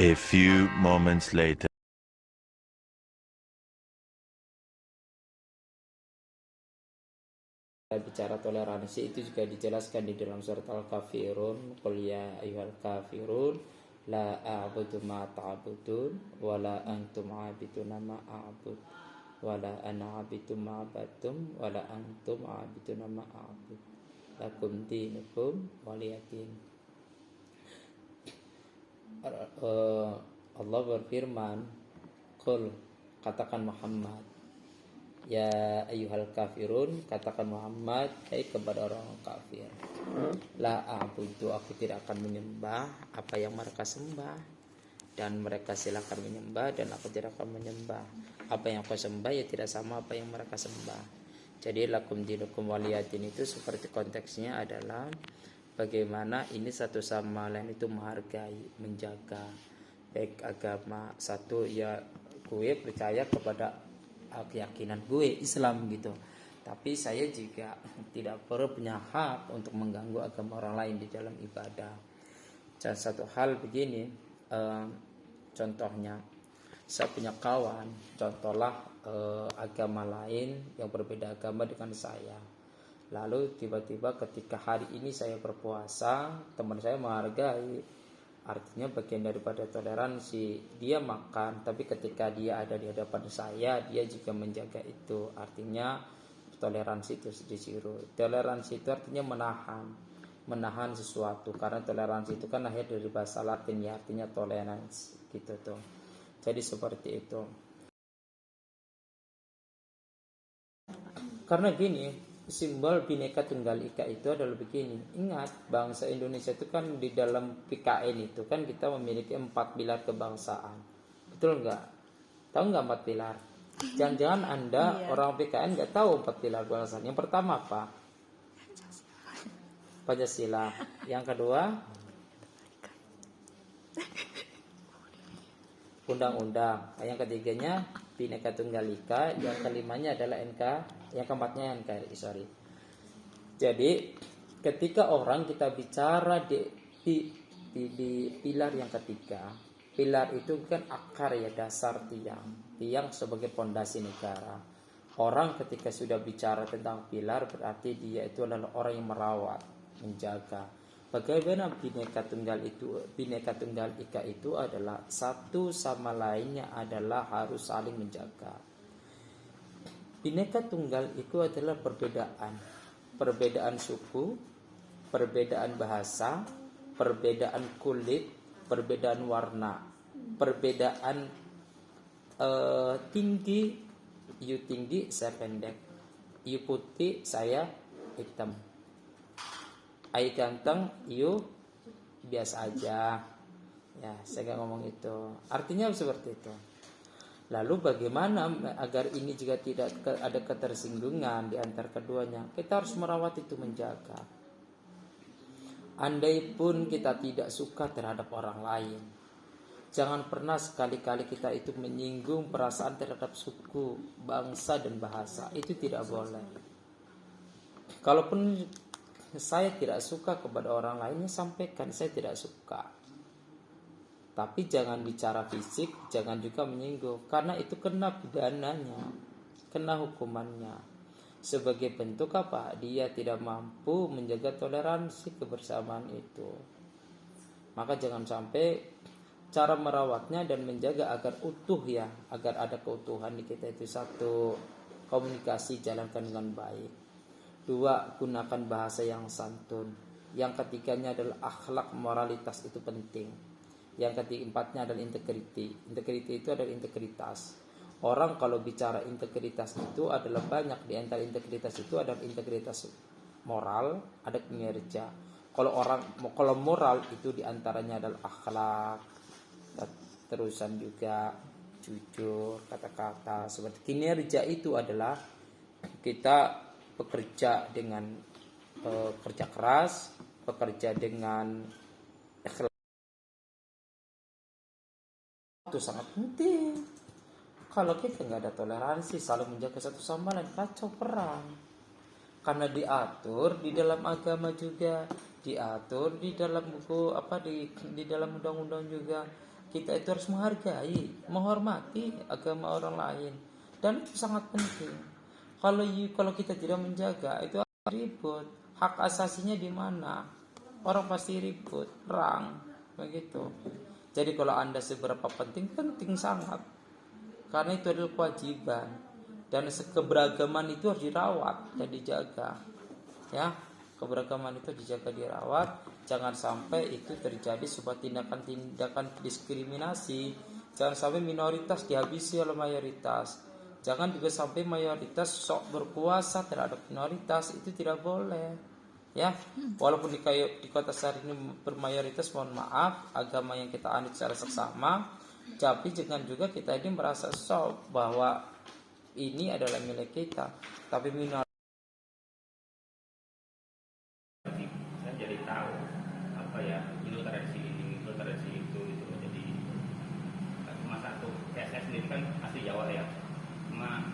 A few moments later. Bicara toleransi itu juga dijelaskan di dalam surat Al-Kafirun, qul ya ayyuhal kafirun la a'budu ma ta'budun wa la antum 'abiduna ma a'bud wa la ana 'abidu ma 'abadtum wa la antum 'abiduna ma a'bud lakum dinukum waliyadin. Allah berfirman, qul, katakan Muhammad, ya ayyuhal kafirun, katakan Muhammad, hai kepada orang kafir, la a'budu, aku tidak akan menyembah apa yang mereka sembah, dan mereka silakan menyembah dan aku tidak akan menyembah apa yang aku sembah, ya tidak sama apa yang mereka sembah. Jadi lakum dinukum waliyadin itu seperti konteksnya adalah bagaimana ini satu sama lain itu menghargai, menjaga baik agama satu, ya gue percaya kepada keyakinan gue Islam gitu, tapi saya juga tidak perlu punya hak untuk mengganggu agama orang lain di dalam ibadah. Dan satu hal begini, contohnya saya punya kawan, contohlah agama lain yang berbeda agama dengan saya, lalu tiba-tiba ketika hari ini saya berpuasa, teman saya menghargai, artinya bagian daripada toleransi. Dia makan, tapi ketika dia ada di hadapan saya, dia juga menjaga itu. Artinya toleransi itu disuruh. Toleransi itu artinya menahan sesuatu. Karena toleransi itu kan lahir dari bahasa Latin, ya, artinya tolerance gitu tuh. Jadi seperti itu. Karena gini, simbol Bhinneka Tunggal Ika itu adalah begini. Ingat, bangsa Indonesia itu kan di dalam PKN itu kan kita memiliki 4 pilar kebangsaan. Betul nggak? Tahu nggak 4 pilar? Jangan-jangan Anda orang PKN nggak tahu 4 pilar kebangsaan. Yang pertama apa? Pancasila. Yang kedua, undang-undang. Yang ketiganya Bhinneka Tunggal Ika. Yang kelimanya adalah yang keempatnya NKRI, sorry. Jadi ketika orang kita bicara di pilar yang ketiga, pilar itu kan akar, ya, dasar tiang sebagai pondasi negara. Orang ketika sudah bicara tentang pilar berarti dia itu adalah orang yang merawat, menjaga. Bagaimana Bhinneka Tunggal Ika itu adalah satu sama lainnya adalah harus saling menjaga. Bhinneka Tunggal itu adalah perbedaan suku, perbedaan bahasa, perbedaan kulit, perbedaan warna, perbedaan tinggi, you tinggi, saya pendek, you putih, saya hitam, I ganteng, you biasa aja. Ya, saya gak ngomong itu. Artinya seperti itu. Lalu bagaimana agar ini juga tidak ada ketersinggungan di antara keduanya? Kita harus merawat itu, menjaga. Andai pun kita tidak suka terhadap orang lain, jangan pernah sekali-kali kita itu menyinggung perasaan terhadap suku, bangsa, dan bahasa. Itu tidak boleh. Kalaupun saya tidak suka kepada orang lainnya, sampaikan saya tidak suka. Tapi jangan bicara fisik, jangan juga menyinggung, karena itu kena pidananya, kena hukumannya. Sebagai bentuk apa? Dia tidak mampu menjaga toleransi kebersamaan itu. Maka jangan sampai cara merawatnya dan menjaga agar utuh, ya, agar ada keutuhan di kita itu. Satu, komunikasi jalankan dengan baik. Dua, gunakan bahasa yang santun. Yang ketiganya adalah akhlak, moralitas, itu penting. Yang keempatnya adalah integriti. Integriti itu adalah integritas. Orang kalau bicara integritas itu adalah banyak. Di antara integritas itu ada integritas moral, ada kinerja. Kalau moral itu diantaranya adalah akhlak, terusan juga jujur, kata-kata. Seperti kinerja itu adalah kita bekerja dengan kerja keras, bekerja dengan ikhlas. Itu sangat penting. Kalau kita nggak ada toleransi, saling menjaga satu sama lain, kacau perang. Karena diatur di dalam agama juga, diatur di dalam buku di dalam undang-undang juga, kita itu harus menghargai, menghormati agama orang lain, dan itu sangat penting. Kalau kita tidak menjaga, itu akan ribut. Hak asasinya di mana? Orang pasti ribut, perang, begitu. Jadi kalau Anda seberapa penting sangat, karena itu adalah kewajiban, dan keberagaman itu harus dirawat dan dijaga. Ya, keberagaman itu dijaga, dirawat. Jangan sampai itu terjadi sebuah tindakan diskriminasi. Jangan sampai minoritas dihabisi oleh mayoritas. Jangan juga sampai mayoritas sok berkuasa terhadap minoritas, itu tidak boleh. Ya, walaupun di kota Sari ini bermayoritas, mohon maaf, agama yang kita anut secara seksama, tapi jangan juga kita ini merasa sok bahwa ini adalah milik kita. Tapi saya jadi tahu apa ya, itu tradisi ini, itu tradisi itu. Jadi cuma satu, saya sendiri kan asli Jawa ya, cuma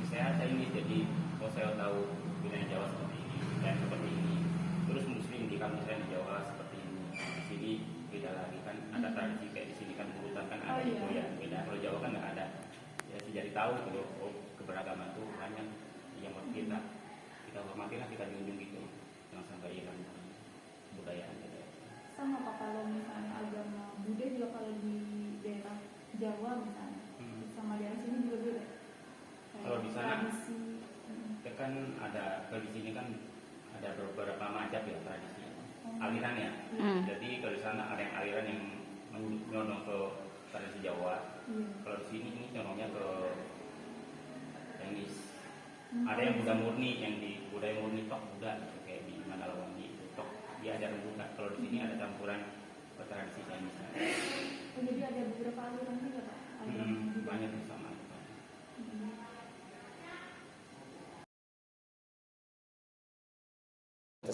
saya ini jadi saya tahu wilayah Jawa seperti ini dan seperti ini. Terus Muslim di kampung saya di Jawa seperti ini. Di sini beda lagi kan, ada tradisi kayak di sini kan urutan kan ada itu ya beda. Kalau Jawa kan nggak ada. Ya saya jadi tahu gitu, oh keberagaman itu banyak yang kita hormatilah, kita junjung gitu, jangan sampai hilang budaya gitu. Sama Pak, kalau misalnya agama Buddha juga kalau di daerah Jawa misalnya, sama daerah sini juga beda. Kalau di sana tradisi, kan ada, kalau di sini kan ada beberapa macam ya tradisi alirannya. Jadi kalau di sana ada yang aliran yang menyonong ke tradisi Jawa. Kalau di sini ini nyonongnya ke Chinese. Ada yang Buddha murni, yang di budaya murni tok Buddha gitu, kayak di Mandalawangi itu tok dia ajaran Buddha. Kalau di sini ada campuran ke tradisi Chinese. Jadi ada beberapa aliran juga Pak. Banyak sama.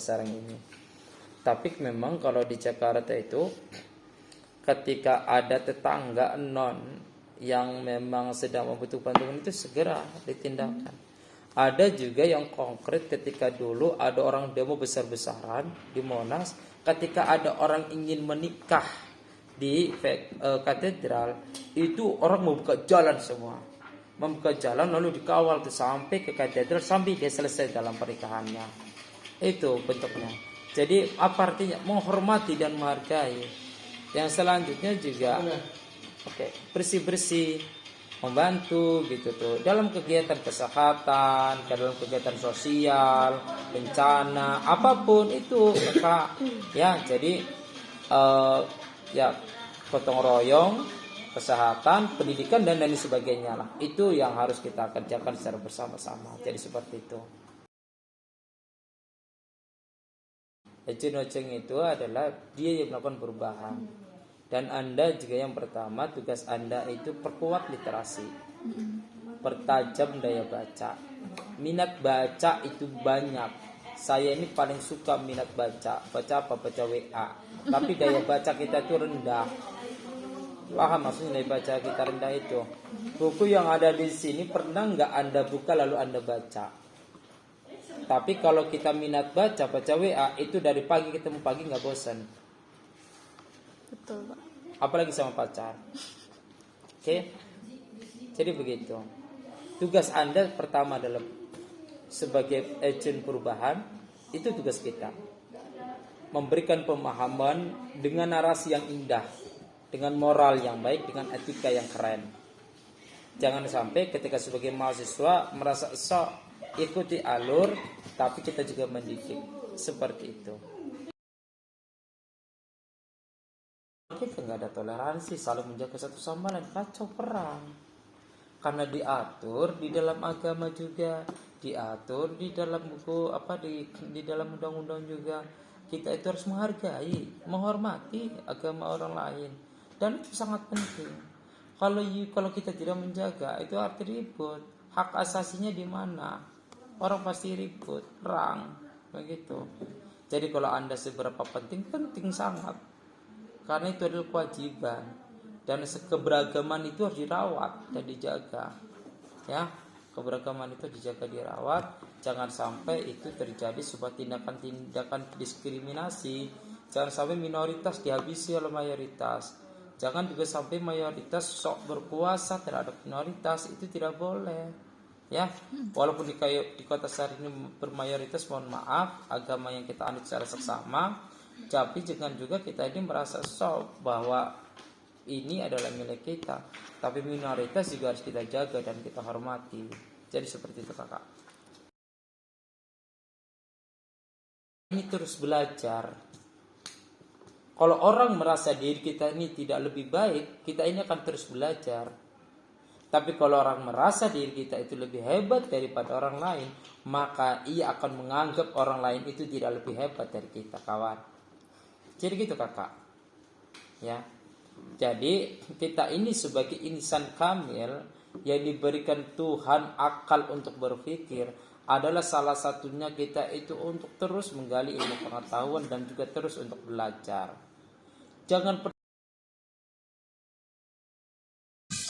sekarang ini. Tapi memang kalau di Jakarta itu, ketika ada tetangga non yang memang sedang membutuhkan bantuan, itu segera ditindakan. Ada juga yang konkret, ketika dulu ada orang demo besar-besaran di Monas, ketika ada orang ingin menikah di katedral, itu orang membuka jalan semua, membuka jalan lalu dikawal tuh sampai ke katedral sampai dia selesai dalam pernikahannya. Itu bentuknya. Jadi apa artinya? Menghormati dan menghargai. Yang selanjutnya juga bersih-bersih, membantu gitu tuh dalam kegiatan kesehatan, dalam kegiatan sosial, bencana, apapun itu Kak. Ya, jadi ya gotong royong, kesehatan, pendidikan dan lain sebagainya lah. Itu yang harus kita kerjakan secara bersama-sama. Jadi seperti itu. Ecin itu adalah dia yang melakukan perubahan. Dan Anda juga yang pertama, tugas Anda itu perkuat literasi, pertajam daya baca. Minat baca itu banyak. Saya ini paling suka minat baca. Baca apa? Baca WA. Tapi daya baca kita itu rendah. Paham maksudnya daya baca kita rendah itu? Buku yang ada di sini pernah nggak Anda buka lalu Anda baca? Tapi kalau kita minat baca WA, itu dari pagi ketemu pagi nggak bosan. Betul Pak. Apalagi sama pacar. Oke? Jadi begitu. Tugas Anda pertama adalah sebagai agen perubahan, itu tugas kita. Memberikan pemahaman dengan narasi yang indah, dengan moral yang baik, dengan etika yang keren. Jangan sampai ketika sebagai mahasiswa merasa sok ikuti alur, tapi kita juga mendidik. Seperti itu. Kita nggak ada toleransi, saling menjaga satu sama lain, kacau perang. Karena diatur di dalam agama juga, diatur di dalam buku di dalam undang-undang juga. Kita itu harus menghargai, menghormati agama orang lain, dan itu sangat penting. Kalau kita tidak menjaga, itu arti ribut. Hak asasinya di mana? Orang pasti ribut, perang, begitu. Jadi kalau Anda seberapa penting sangat, karena itu adalah kewajiban, dan keberagaman itu harus dirawat dan dijaga. Ya, keberagaman itu dijaga, dirawat. Jangan sampai itu terjadi sebuah tindakan diskriminasi. Jangan sampai minoritas dihabisi oleh mayoritas. Jangan juga sampai mayoritas sok berkuasa terhadap minoritas, itu tidak boleh. Ya, walaupun di kota Sari ini bermayoritas, mohon maaf, agama yang kita anut secara seksama, tapi jangan juga kita ini merasa sok bahwa ini adalah milik kita. Tapi minoritas juga harus kita jaga dan kita hormati. Jadi seperti itu kakak. Ini terus belajar. Kalau orang merasa diri kita ini tidak lebih baik, kita ini akan terus belajar. Tapi kalau orang merasa diri kita itu lebih hebat daripada orang lain, maka ia akan menganggap orang lain itu tidak lebih hebat dari kita, kawan. Jadi gitu kakak. Ya. Jadi kita ini sebagai insan kamil yang diberikan Tuhan akal untuk berpikir, adalah salah satunya kita itu untuk terus menggali ilmu pengetahuan dan juga terus untuk belajar. Jangan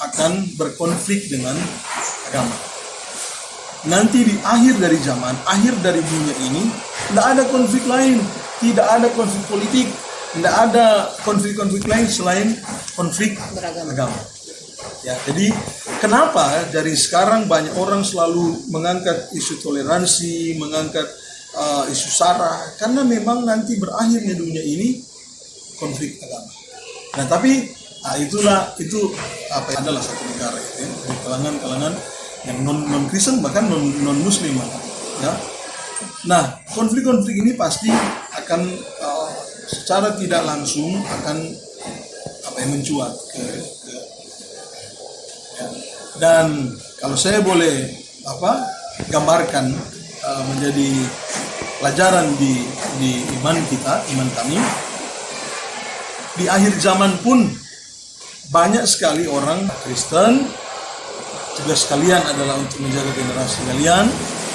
akan berkonflik dengan agama. Nanti di akhir dari zaman, akhir dari dunia ini, tidak ada konflik lain, tidak ada konflik politik, tidak ada konflik-konflik lain selain konflik agama. Ya, jadi kenapa dari sekarang banyak orang selalu mengangkat isu toleransi, mengangkat isu SARA? Karena memang nanti berakhirnya dunia ini konflik agama. Nah, tapi itu adalah satu negara ya, dari kalangan yang non Kristen bahkan non Muslim ya. Nah, konflik-konflik ini pasti akan secara tidak langsung akan mencuat ya. Dan kalau saya boleh gambarkan menjadi pelajaran di iman kita, iman kami, di akhir zaman pun banyak sekali orang Kristen. Tugas kalian adalah untuk menjaga generasi kalian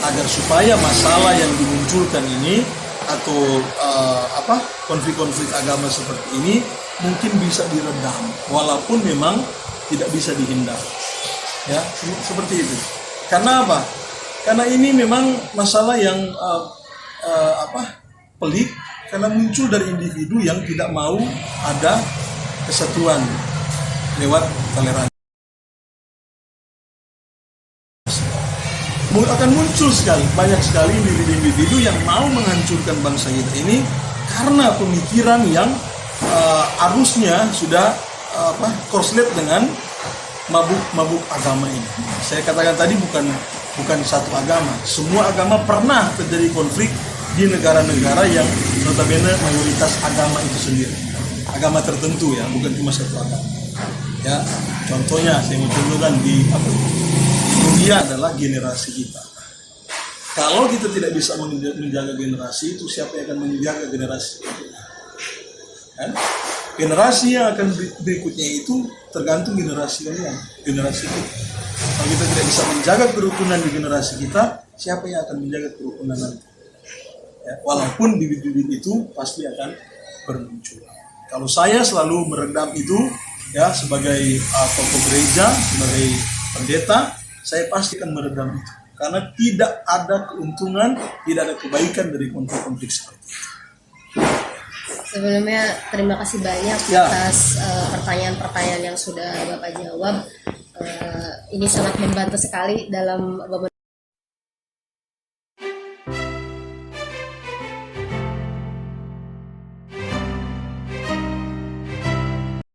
agar supaya masalah yang dimunculkan ini atau konflik-konflik agama seperti ini mungkin bisa diredam, walaupun memang tidak bisa dihindar. Ya, seperti itu. Karena apa? Karena ini memang masalah yang pelik, karena muncul dari individu yang tidak mau ada kesatuan lewat toleransi. Akan muncul banyak sekali individu yang mau menghancurkan bangsa kita ini karena pemikiran yang arusnya sudah korslet dengan mabuk agama ini. Saya katakan tadi bukan satu agama. Semua agama pernah terjadi konflik di negara-negara yang notabene mayoritas agama itu sendiri, agama tertentu ya, bukan cuma satu agama. Ya, contohnya saya mau contohkan di India adalah generasi kita. Kalau kita tidak bisa menjaga generasi itu, siapa yang akan menjaga generasi? Kan? Generasi yang akan berikutnya itu tergantung generasi kalian, generasi itu. Kalau kita tidak bisa menjaga kerukunan di generasi kita, siapa yang akan menjaga kerukunan nanti? Ya, walaupun bibit-bibit itu pasti akan bermunculan. Kalau saya selalu meredam itu ya sebagai tokoh gereja, sebagai pendeta, saya pasti akan meredam itu. Karena tidak ada keuntungan, tidak ada kebaikan dari konflik-konflik seperti itu. Sebelumnya terima kasih banyak atas pertanyaan-pertanyaan yang sudah Bapak jawab. Ini sangat membantu sekali dalam